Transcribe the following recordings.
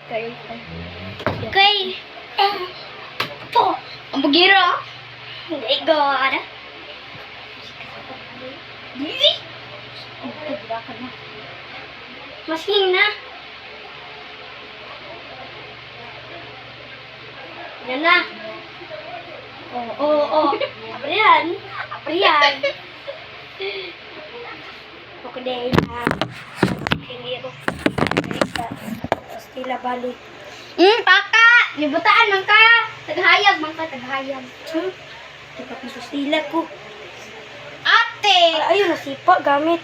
Kay. Po. Ang bugira. Hindi god. Dili. Masking na. Yan na. Oo. Apriyan. Okay din ha. Hindi ko. Pastila balik. Paka! Nibutaan man ka. Taghayag. Dapat na pastila ko. Ate! Ayun, nasipa gamit.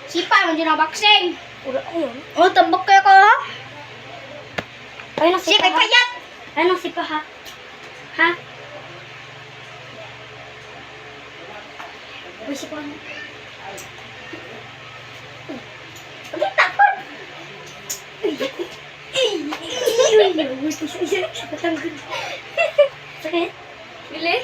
Sipa, man dyan ang boxing. Ayun. Tambok kayo ko ha? Ayun, nasipa ha? Payat! Ayun, nasipa ha? Ha? Uy, sipa mo. Ulit tapon! Sakit? Bili?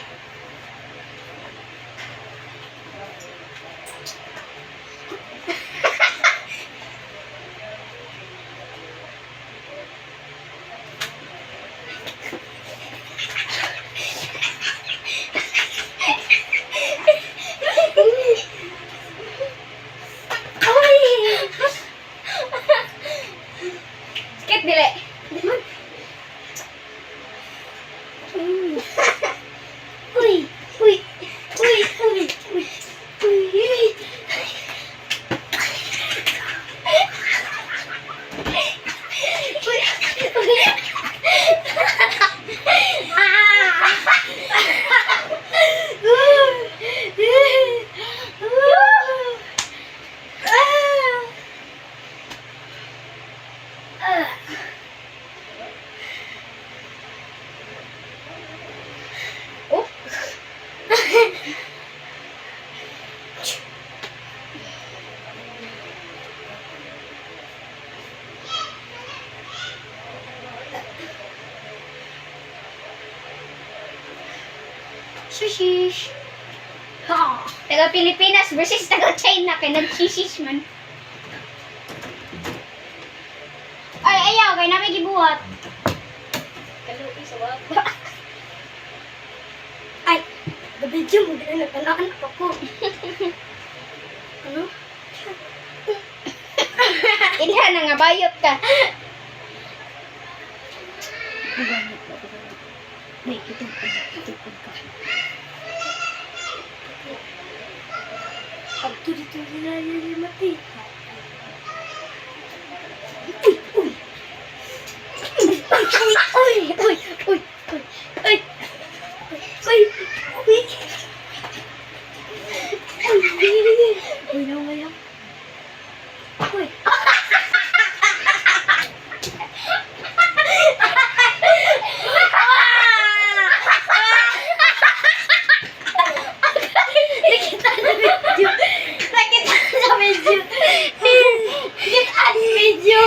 Sakit, Bili? Shishish. Ha. Taga Pilipinas versus taga China kay nag-shishish man. Ay, ayaw kay namin gibuhat. Kaluwi sa wapa. Ay, gabidyo mo din nagkanaan ako. Ano? Ilhan na nga bayot ka. Wait, ito ka. Pagto dito nila yung mati. Uy!